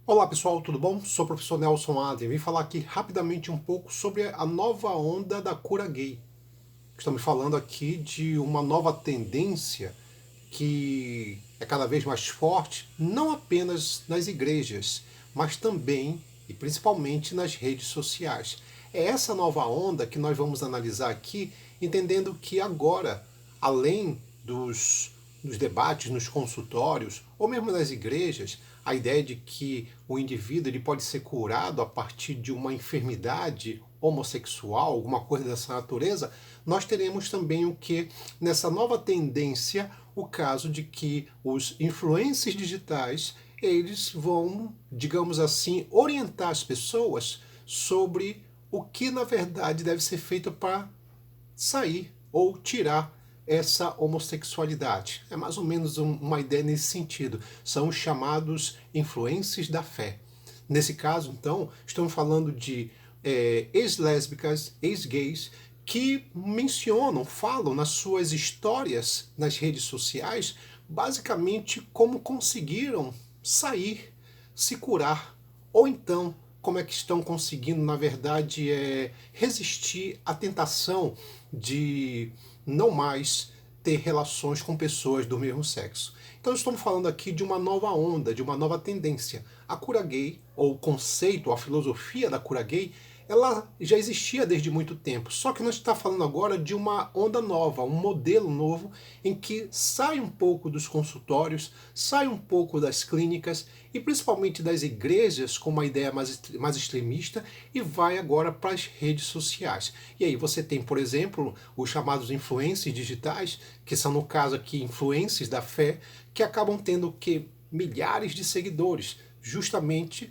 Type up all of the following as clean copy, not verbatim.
Olá pessoal, tudo bom? Sou o professor Nelson Adler. Vim falar aqui rapidamente um pouco sobre a nova onda da cura gay. Estamos falando aqui de uma nova tendência que é cada vez mais forte, não apenas nas igrejas, mas também e principalmente nas redes sociais. É essa nova onda que nós vamos analisar aqui, entendendo que agora, além dos debates nos consultórios, ou mesmo nas igrejas, a ideia de que o indivíduo ele pode ser curado a partir de uma enfermidade homossexual, alguma coisa dessa natureza, nós teremos também o que, nessa nova tendência, o caso de que os influencers digitais eles vão, digamos assim, orientar as pessoas sobre o que na verdade deve ser feito para sair ou tirar essa homossexualidade. É mais ou menos uma ideia nesse sentido. São os chamados influencers da fé. Nesse caso, então, estamos falando de ex-lésbicas, ex-gays, que mencionam, falam nas suas histórias nas redes sociais, basicamente como conseguiram sair, se curar, ou então como é que estão conseguindo, na verdade, resistir à tentação de não mais ter relações com pessoas do mesmo sexo. Então estamos falando aqui de uma nova onda, de uma nova tendência. A cura gay, ou o conceito, a filosofia da cura gay, ela já existia desde muito tempo, só que nós estamos falando agora de uma onda nova, um modelo novo em que sai um pouco dos consultórios, sai um pouco das clínicas e principalmente das igrejas com uma ideia mais extremista e vai agora para as redes sociais. E aí você tem, por exemplo, os chamados influencers digitais, que são no caso aqui influencers da fé, que acabam tendo que milhares de seguidores, justamente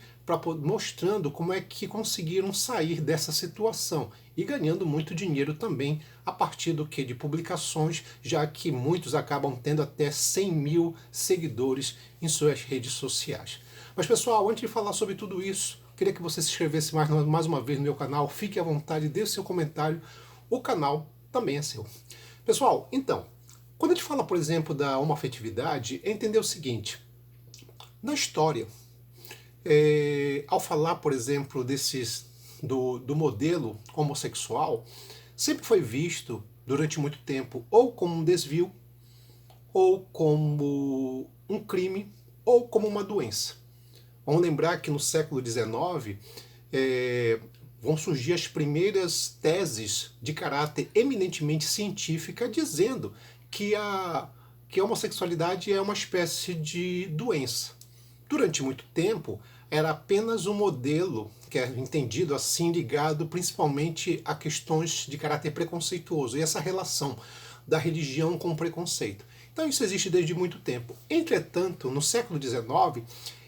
mostrando como é que conseguiram sair dessa situação e ganhando muito dinheiro também a partir do que de publicações, já que muitos acabam tendo até 100 mil seguidores em suas redes sociais. Mas pessoal, antes de falar sobre tudo isso, queria que você se inscrevesse mais uma vez no meu canal, fique à vontade, deixe seu comentário, o canal também é seu. Pessoal, então, quando a gente fala, por exemplo, da homoafetividade, é entender o seguinte: na história, ao falar, por exemplo, do modelo homossexual, sempre foi visto durante muito tempo ou como um desvio, ou como um crime, ou como uma doença. Vamos lembrar que no século XIX vão surgir as primeiras teses de caráter eminentemente científica dizendo que a homossexualidade é uma espécie de doença. Durante muito tempo, era apenas um modelo que é entendido assim, ligado principalmente a questões de caráter preconceituoso e essa relação da religião com o preconceito. Então isso existe desde muito tempo. Entretanto, no século XIX,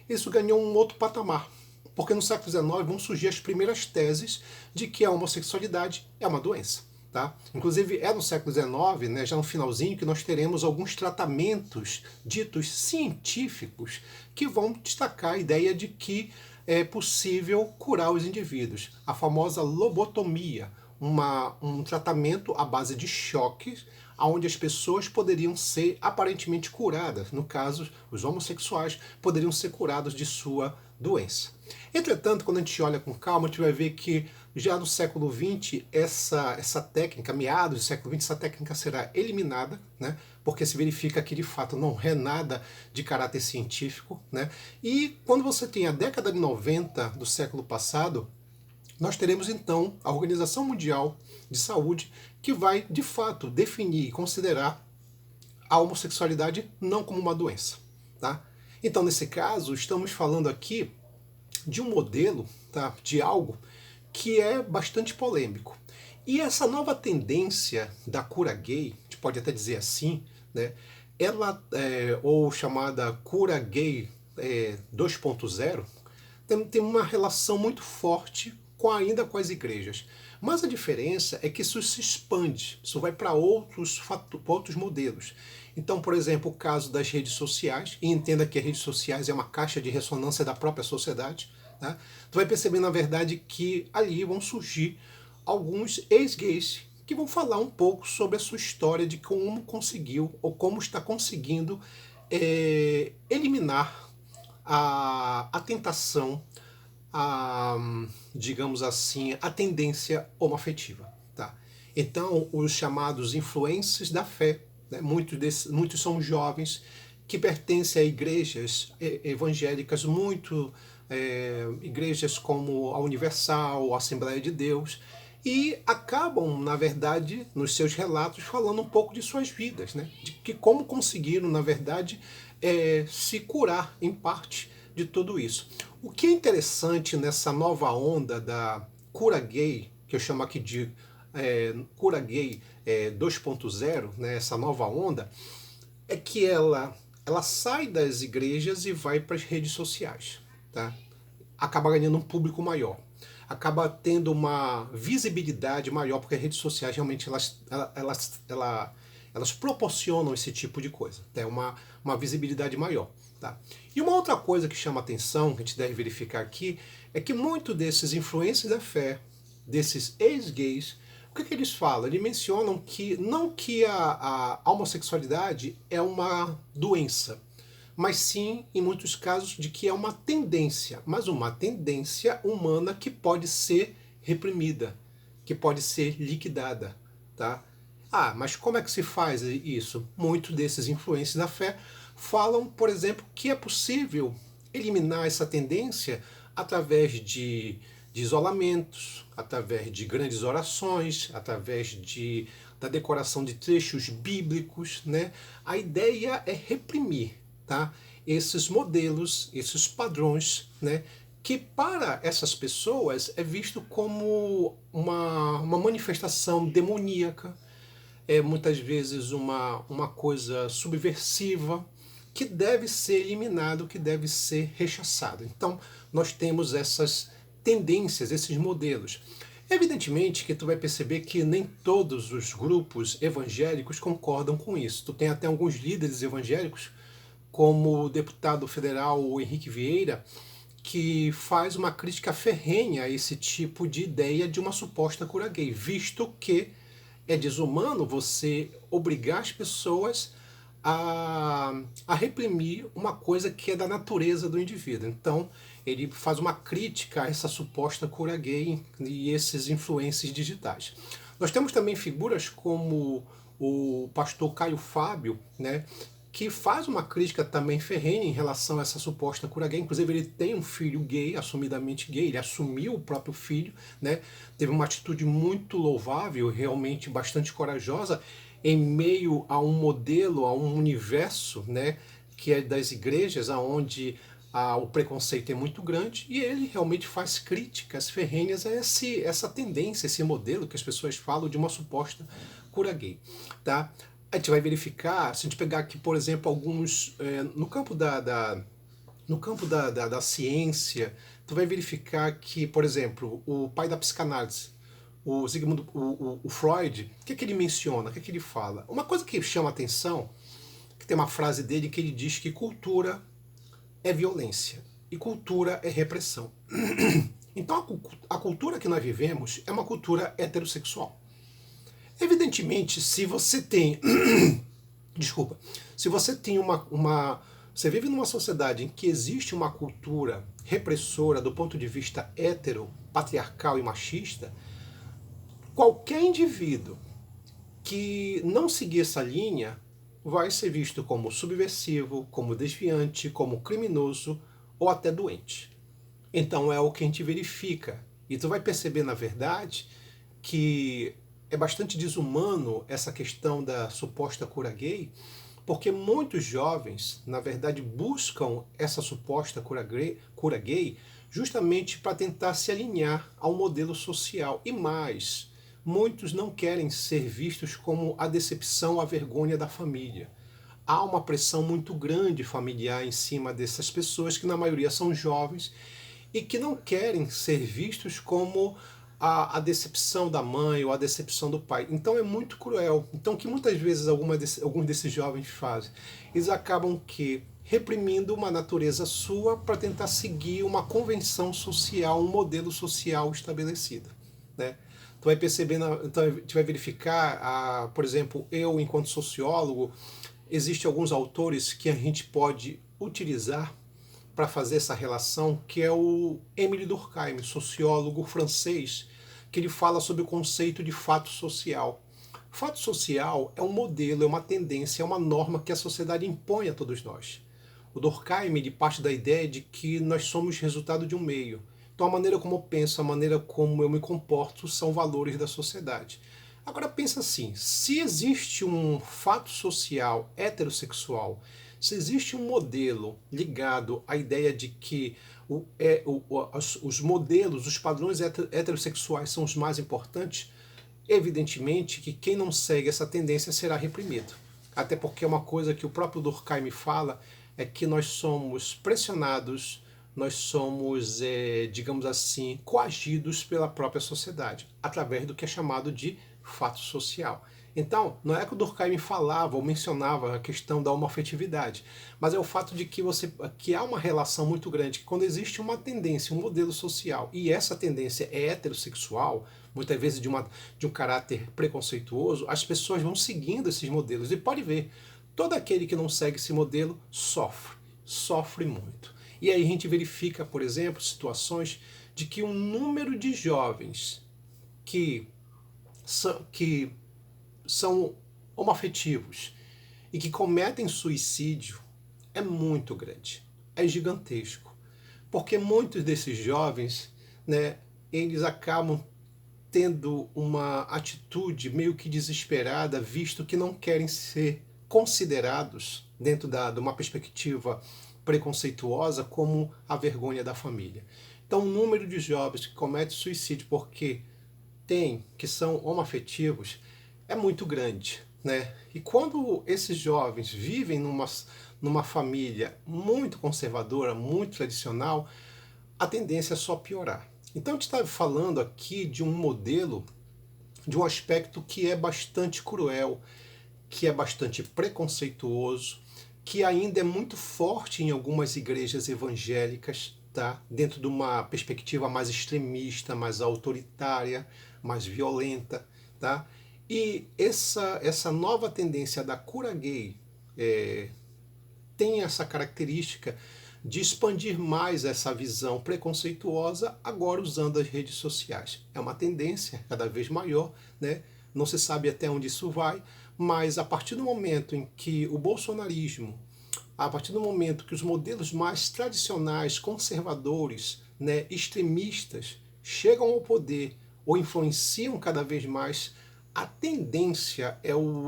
isso ganhou um outro patamar, porque no século XIX vão surgir as primeiras teses de que a homossexualidade é uma doença. Tá? Inclusive é no século XIX, né, já no finalzinho, que nós teremos alguns tratamentos ditos científicos que vão destacar a ideia de que é possível curar os indivíduos. A famosa lobotomia, um tratamento à base de choques, onde as pessoas poderiam ser aparentemente curadas. No caso, os homossexuais poderiam ser curados de sua doença. Entretanto, quando a gente olha com calma, a gente vai ver que já no século XX, essa técnica, meados do século XX, essa técnica será eliminada, né? Porque se verifica que de fato não é nada de caráter científico, né? E quando você tem a década de 90 do século passado, nós teremos então a Organização Mundial de Saúde que vai de fato definir e considerar a homossexualidade não como uma doença, tá? Então, nesse caso, estamos falando aqui de um modelo, tá, de algo que é bastante polêmico. E essa nova tendência da cura gay, a gente pode até dizer assim, né, ela, ou chamada cura gay 2.0, tem uma relação muito forte ainda com as igrejas. Mas a diferença é que isso se expande, isso vai para outros modelos. Então, por exemplo, o caso das redes sociais, e entenda que as redes sociais é uma caixa de ressonância da própria sociedade, né? Tu vai perceber, na verdade, que ali vão surgir alguns ex-gays que vão falar um pouco sobre a sua história de como conseguiu ou como está conseguindo eliminar a tentação, a, digamos assim, a tendência homoafetiva. Tá? Então, os chamados influencers da fé, né, muitos são jovens que pertencem a igrejas evangélicas, igrejas como a Universal, a Assembleia de Deus, e acabam, na verdade, nos seus relatos, falando um pouco de suas vidas, né? De que como conseguiram, na verdade, se curar, em parte, de tudo isso. O que é interessante nessa nova onda da cura gay, que eu chamo aqui de cura gay 2.0, né? Essa nova onda, é que ela sai das igrejas e vai para as redes sociais, tá? Acaba ganhando um público maior, acaba tendo uma visibilidade maior, porque as redes sociais realmente elas proporcionam esse tipo de coisa, tá? Uma visibilidade maior. Tá? E uma outra coisa que chama atenção, que a gente deve verificar aqui, é que muitos desses influencers da fé, desses ex-gays, o que eles falam? Eles mencionam que não que a homossexualidade é uma doença, mas sim, em muitos casos, de que é uma tendência, mas uma tendência humana que pode ser reprimida, que pode ser liquidada. Tá? Ah, mas como é que se faz isso? Muitos desses influencers da fé falam, por exemplo, que é possível eliminar essa tendência através de isolamentos, através de grandes orações, através da decoração de trechos bíblicos. Né? A ideia é reprimir, tá? Esses modelos, esses padrões, né? Que para essas pessoas é visto como uma manifestação demoníaca, muitas vezes uma coisa subversiva, que deve ser eliminado, que deve ser rechaçado. Então, nós temos essas tendências, esses modelos. Evidentemente que tu vai perceber que nem todos os grupos evangélicos concordam com isso. Tu tem até alguns líderes evangélicos, como o deputado federal Henrique Vieira, que faz uma crítica ferrenha a esse tipo de ideia de uma suposta cura gay, visto que é desumano você obrigar as pessoas a reprimir uma coisa que é da natureza do indivíduo. Então, ele faz uma crítica a essa suposta cura gay e esses influências digitais. Nós temos também figuras como o pastor Caio Fábio, né, que faz uma crítica também ferrenha em relação a essa suposta cura gay. Inclusive, ele tem um filho gay, assumidamente gay, ele assumiu o próprio filho, né? Teve uma atitude muito louvável, realmente bastante corajosa, em meio a um modelo, a um universo, né, que é das igrejas, onde o preconceito é muito grande, e ele realmente faz críticas ferrenhas a essa tendência, esse modelo que as pessoas falam de uma suposta cura gay. Tá? A gente vai verificar, se a gente pegar aqui, por exemplo, alguns, no campo da ciência, tu vai verificar que, por exemplo, o pai da psicanálise, o Freud, o que ele menciona, o que ele fala? Uma coisa que chama atenção, que tem uma frase dele que ele diz que cultura é violência e cultura é repressão. Então a cultura que nós vivemos é uma cultura heterossexual. Evidentemente, se você tem desculpa, se você tem você vive numa sociedade em que existe uma cultura repressora do ponto de vista hetero, patriarcal e machista, qualquer indivíduo que não seguir essa linha vai ser visto como subversivo, como desviante, como criminoso ou até doente. Então é o que a gente verifica. E tu vai perceber, na verdade, que é bastante desumano essa questão da suposta cura gay, porque muitos jovens, na verdade, buscam essa suposta cura gay justamente para tentar se alinhar ao modelo social. E mais, muitos não querem ser vistos como a decepção, a vergonha da família. Há uma pressão muito grande familiar em cima dessas pessoas, que na maioria são jovens, e que não querem ser vistos como a decepção da mãe ou a decepção do pai. Então é muito cruel. Então, o que muitas vezes alguns desses jovens fazem? Eles acabam reprimindo uma natureza sua para tentar seguir uma convenção social, um modelo social estabelecido. Né? Tu vai perceber, tu vai verificar, por exemplo, eu, enquanto sociólogo, existem alguns autores que a gente pode utilizar para fazer essa relação, que é o Émile Durkheim, sociólogo francês, que ele fala sobre o conceito de fato social. Fato social é um modelo, é uma tendência, é uma norma que a sociedade impõe a todos nós. O Durkheim ele parte da ideia de que nós somos resultado de um meio. Então a maneira como eu penso, a maneira como eu me comporto são valores da sociedade. Agora pensa assim, se existe um fato social heterossexual, se existe um modelo ligado à ideia de que os modelos, os padrões heterossexuais são os mais importantes, evidentemente que quem não segue essa tendência será reprimido. Até porque uma coisa que o próprio Durkheim fala é que nós somos pressionados, nós somos, digamos assim, coagidos pela própria sociedade, através do que é chamado de fato social. Então, não é que o Durkheim falava ou mencionava a questão da homoafetividade, mas é o fato de que há uma relação muito grande, que quando existe uma tendência, um modelo social, e essa tendência é heterossexual, muitas vezes de um caráter preconceituoso, as pessoas vão seguindo esses modelos. E pode ver, todo aquele que não segue esse modelo sofre muito. E aí a gente verifica, por exemplo, situações de que um número de jovens que são homoafetivos e que cometem suicídio é muito grande, é gigantesco. Porque muitos desses jovens, né, eles acabam tendo uma atitude meio que desesperada, visto que não querem ser considerados, dentro de uma perspectiva preconceituosa, como a vergonha da família. Então, o número de jovens que cometem suicídio porque que são homoafetivos é muito grande, né? E quando esses jovens vivem numa família muito conservadora, muito tradicional, a tendência é só piorar. Então a gente está falando aqui de um modelo, de um aspecto que é bastante cruel, que é bastante preconceituoso, que ainda é muito forte em algumas igrejas evangélicas, tá? Dentro de uma perspectiva mais extremista, mais autoritária, mais violenta, tá? E essa nova tendência da cura gay tem essa característica de expandir mais essa visão preconceituosa, agora usando as redes sociais. É uma tendência cada vez maior, né? Não se sabe até onde isso vai, mas a partir do momento em que o bolsonarismo, a partir do momento que os modelos mais tradicionais, conservadores, né, extremistas, chegam ao poder ou influenciam cada vez mais, a tendência é o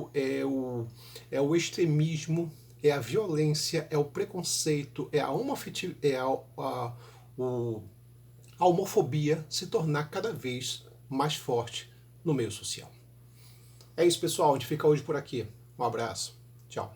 extremismo, é a violência, é o preconceito, é a a homofobia se tornar cada vez mais forte no meio social. É isso, pessoal. A gente fica hoje por aqui. Um abraço. Tchau.